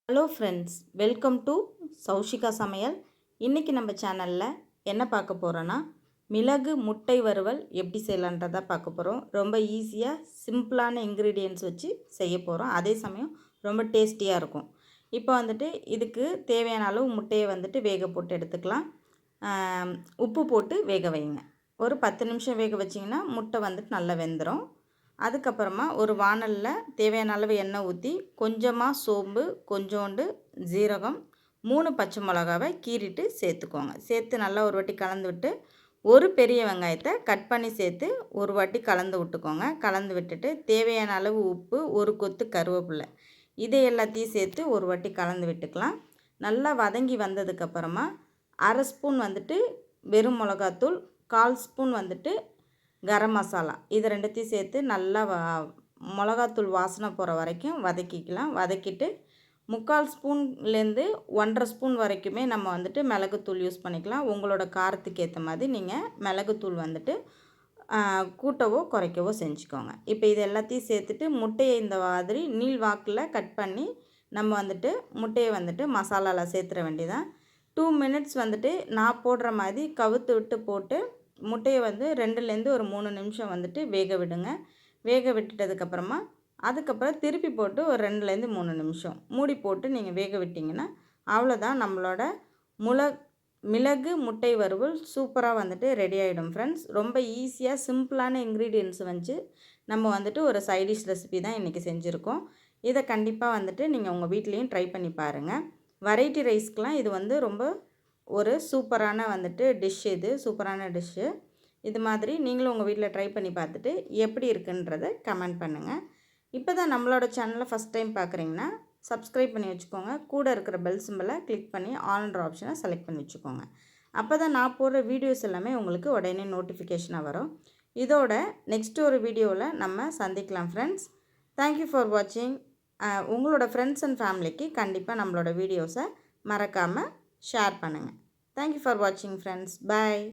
Hello friends, welcome to Saushika சமையல். இன்றைக்கி நம்ம சேனலில் என்ன பார்க்க போகிறோன்னா, மிளகு முட்டை வறுவல் எப்படி செய்யலான்றதை பார்க்க போகிறோம். ரொம்ப ஈஸியாக சிம்பிளான இன்க்ரீடியன்ட்ஸ் வச்சு செய்ய போகிறோம். அதே சமயம் ரொம்ப டேஸ்டியாக இருக்கும். இப்போ வந்துட்டு இதுக்கு தேவையான அளவு முட்டையை வந்துட்டு வேக போட்டு எடுத்துக்கலாம். உப்பு போட்டு வேக வைங்க. ஒரு 10 நிமிஷம் வேக வச்சிங்கன்னா முட்டை வந்துட்டு நல்லா வெந்துடும். அதுக்கப்புறமா ஒரு வாணலில் தேவையான அளவு எண்ணெய் ஊற்றி கொஞ்சமாக சோம்பு, கொஞ்சோண்டு ஜீரகம், 3 பச்சை மிளகாவை கீறிட்டு சேர்த்துக்கோங்க. சேர்த்து நல்லா ஒரு வாட்டி கலந்து விட்டு ஒரு பெரிய வெங்காயத்தை கட் பண்ணி சேர்த்து ஒரு வாட்டி கலந்து விட்டுக்கோங்க. கலந்து விட்டுட்டு தேவையான அளவு உப்பு, ஒரு கொத்து கருவேப்பிலை, இதை எல்லாத்தையும் சேர்த்து ஒரு வாட்டி கலந்து விட்டுக்கலாம். நல்லா வதங்கி வந்ததுக்கப்புறமா அரை ஸ்பூன் வந்துட்டு வெறும் மிளகாத்தூள், 1/4 ஸ்பூன் வந்துட்டு கரம் மசாலா, இது ரெண்டுத்தையும் சேர்த்து நல்லா மிளகாத்தூள் வாசனை போகிற வரைக்கும் வதக்கிக்கலாம். வதக்கிட்டு 3/4 ஸ்பூன்லேருந்து 1.5 ஸ்பூன் வரைக்குமே நம்ம வந்துட்டு மிளகுத்தூள் யூஸ் பண்ணிக்கலாம். உங்களோட காரத்துக்கு ஏற்ற மாதிரி நீங்கள் மிளகுத்தூள் வந்துட்டு கூட்டவோ குறைக்கவோ செஞ்சுக்கோங்க. இப்போ இது எல்லாத்தையும் சேர்த்துட்டு முட்டையை இந்த மாதிரி நீள் வாக்கில் கட் பண்ணி நம்ம வந்துட்டு முட்டையை வந்துட்டு மசாலாவில் சேர்த்துற வேண்டியதான். 2 மினிட்ஸ் வந்துட்டு நான் போடுற மாதிரி கவுத்து விட்டு போட்டு முட்டையை வந்து 2லேருந்து ஒரு 3 நிமிஷம் வந்துட்டு வேக விடுங்க. வேக விட்டுட்டதுக்கப்புறமா அதுக்கப்புறம் திருப்பி போட்டு ஒரு 2லேருந்து 3 நிமிஷம் மூடி போட்டு நீங்கள் வேக விட்டிங்கன்னா அவ்வளோதான், நம்மளோட மிளகு முட்டை வறுவல் சூப்பராக வந்துட்டு ரெடி ஆகிடும் ஃப்ரெண்ட்ஸ். ரொம்ப ஈஸியாக சிம்பிளான இன்க்ரீடியன்ட்ஸ் வச்சு நம்ம வந்துட்டு ஒரு சைடிஷ் ரெசிபி தான் இன்றைக்கி செஞ்சுருக்கோம். இதை கண்டிப்பாக வந்துட்டு நீங்கள் உங்கள் வீட்லேயும் ட்ரை பண்ணி பாருங்கள். வெரைட்டி ரைஸ்க்கெலாம் இது வந்து ரொம்ப ஒரு சூப்பரான வந்துட்டு சூப்பரான டிஷ்ஷு. இது மாதிரி நீங்களும் உங்கள் வீட்டில் ட்ரை பண்ணி பார்த்துட்டு எப்படி இருக்குன்றதை கமெண்ட் பண்ணுங்கள். இப்போ தான் நம்மளோட சேனலை ஃபஸ்ட் டைம் பார்க்குறீங்கன்னா சப்ஸ்கிரைப் பண்ணி வச்சுக்கோங்க. கூட இருக்கிற பெல் சிம்பிளை கிளிக் பண்ணி ஆல்ன்ற ஆப்ஷனை செலக்ட் பண்ணி வச்சுக்கோங்க. அப்போ தான் நான் போடுற வீடியோஸ் எல்லாமே உங்களுக்கு உடனே நோட்டிஃபிகேஷனாக வரும். இதோட நெக்ஸ்ட் ஒரு வீடியோவில் நம்ம சந்திக்கலாம் ஃப்ரெண்ட்ஸ். தேங்க்யூ ஃபார் வாட்சிங். உங்களோட ஃப்ரெண்ட்ஸ் அண்ட் ஃபேமிலிக்கு கண்டிப்பாக நம்மளோட வீடியோஸை மறக்காமல் ஷேர் பண்ணுங்கள். தேங்க்யூ ஃபார் வாட்சிங் ஃப்ரெண்ட்ஸ். பாய்.